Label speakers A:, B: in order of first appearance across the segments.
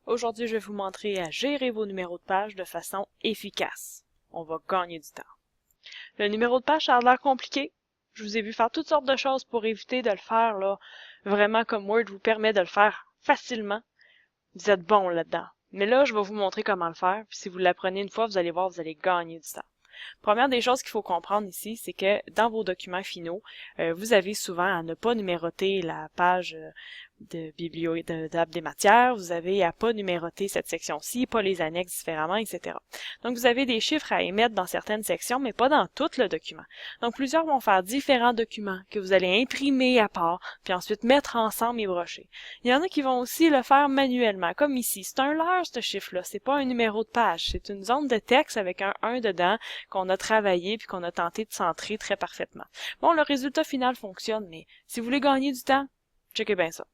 A: Aujourd'hui, je vais vous montrer à gérer vos numéros de page de façon efficace. On va gagner du temps. Le numéro de page, ça a l'air compliqué. Je vous ai vu faire toutes sortes de choses pour éviter de le faire là, vraiment comme Word vous permet de le faire facilement. Vous êtes bon là-dedans. Mais là, je vais vous montrer comment le faire. Puis si vous l'apprenez une fois, vous allez voir, vous allez gagner du temps. Première des choses qu'il faut comprendre ici, c'est que dans vos documents finaux, vous avez souvent à ne pas numéroter la page de d'app des matières, vous avez à pas numéroter cette section-ci, pas les annexes différemment, etc. Donc, vous avez des chiffres à émettre dans certaines sections, mais pas dans tout le document. Donc, plusieurs vont faire différents documents que vous allez imprimer à part, puis ensuite mettre ensemble et brocher. Il y en a qui vont aussi le faire manuellement, comme ici. C'est un leurre, ce chiffre-là. C'est pas un numéro de page. C'est une zone de texte avec un 1 dedans qu'on a travaillé puis qu'on a tenté de centrer très parfaitement. Bon, le résultat final fonctionne, mais si vous voulez gagner du temps, checkez bien ça.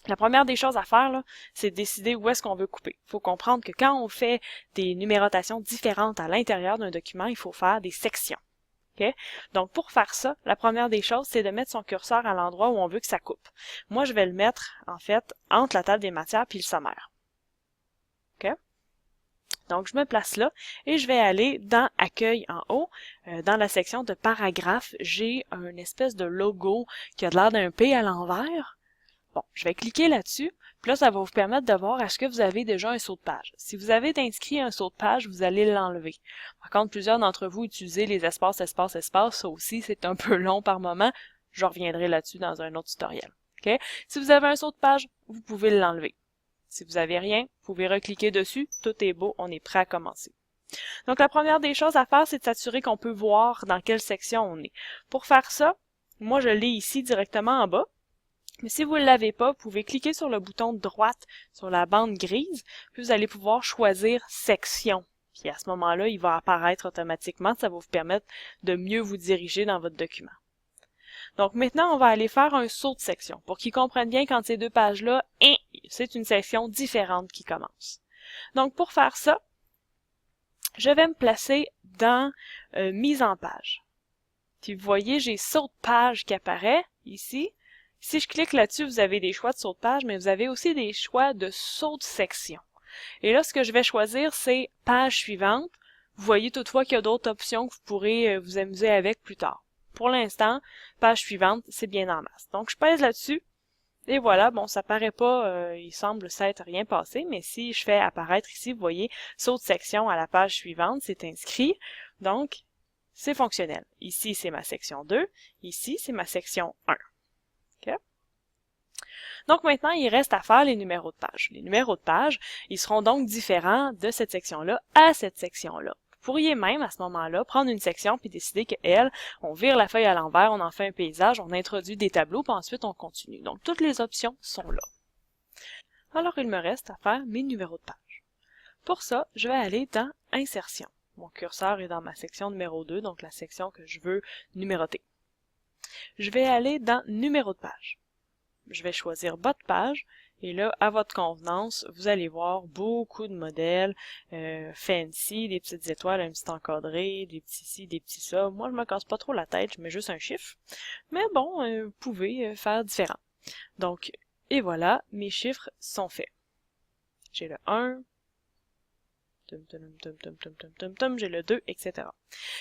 A: La première des choses à faire, là, c'est de décider où est-ce qu'on veut couper. Il faut comprendre que quand on fait des numérotations différentes à l'intérieur d'un document, il faut faire des sections. Okay? Donc, pour faire ça, la première des choses, c'est de mettre son curseur à l'endroit où on veut que ça coupe. Moi, je vais le mettre, en fait, entre la table des matières puis le sommaire. Okay? Donc, je me place là et je vais aller dans « Accueil » en haut. Dans la section de paragraphe, j'ai un espèce de logo qui a l'air d'un P à l'envers. Bon, je vais cliquer là-dessus, puis là, ça va vous permettre de voir est-ce que vous avez déjà un saut de page. Si vous avez inscrit un saut de page, vous allez l'enlever. Par contre, plusieurs d'entre vous utilisez les espaces, espaces, espaces. Ça aussi, c'est un peu long par moment. Je reviendrai là-dessus dans un autre tutoriel. Okay? Si vous avez un saut de page, vous pouvez l'enlever. Si vous n'avez rien, vous pouvez recliquer dessus. Tout est beau, on est prêt à commencer. Donc, la première des choses à faire, c'est de s'assurer qu'on peut voir dans quelle section on est. Pour faire ça, moi, je l'ai ici directement en bas. Mais si vous ne l'avez pas, vous pouvez cliquer sur le bouton de droite sur la bande grise, puis vous allez pouvoir choisir « Section ». Puis à ce moment-là, il va apparaître automatiquement. Ça va vous permettre de mieux vous diriger dans votre document. Donc maintenant, on va aller faire un saut de section pour qu'ils comprennent bien qu'entre ces deux pages-là, c'est une section différente qui commence. Donc pour faire ça, je vais me placer dans Mise en page. Puis vous voyez, j'ai saut de page qui apparaît ici. Si je clique là-dessus, vous avez des choix de saut de page, mais vous avez aussi des choix de saut de section. Et là, ce que je vais choisir, c'est page suivante. Vous voyez toutefois qu'il y a d'autres options que vous pourrez vous amuser avec plus tard. Pour l'instant, page suivante, c'est bien en masse. Donc, je pèse là-dessus. Et voilà, bon, ça paraît pas, il semble s'être rien passé, mais si je fais apparaître ici, vous voyez, saut de section à la page suivante, c'est inscrit. Donc, c'est fonctionnel. Ici, c'est ma section 2. Ici, c'est ma section 1. Okay? Donc maintenant, il reste à faire les numéros de page. Les numéros de page, ils seront donc différents de cette section-là à cette section-là. Vous pourriez même, à ce moment-là, prendre une section puis décider qu'elle, on vire la feuille à l'envers, on en fait un paysage, on introduit des tableaux, puis ensuite on continue. Donc toutes les options sont là. Alors il me reste à faire mes numéros de page. Pour ça, je vais aller dans Insertion. Mon curseur est dans ma section numéro 2, donc la section que je veux numéroter. Je vais aller dans Numéro de page. Je vais choisir bas de page et là, à votre convenance, vous allez voir beaucoup de modèles fancy, des petites étoiles, un petit encadré, des petits ci, des petits ça. Moi, je me casse pas trop la tête, je mets juste un chiffre. Mais bon, vous pouvez faire différent. Donc, et voilà, mes chiffres sont faits. J'ai le 1, j'ai le 2, etc.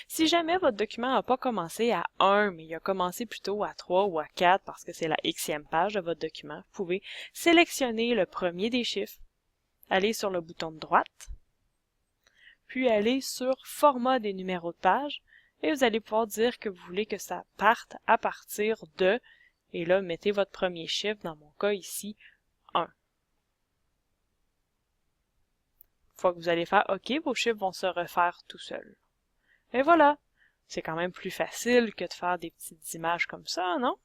A: Si jamais votre document n'a pas commencé à 1, mais il a commencé plutôt à 3 ou à 4 parce que c'est la xème page de votre document, vous pouvez sélectionner le premier des chiffres, aller sur le bouton de droite, puis aller sur Format des numéros de page, et vous allez pouvoir dire que vous voulez que ça parte à partir de, et là, mettez votre premier chiffre, dans mon cas ici, 1. Une fois que vous allez faire OK, vos chiffres vont se refaire tout seuls. Et voilà! C'est quand même plus facile que de faire des petites images comme ça, non?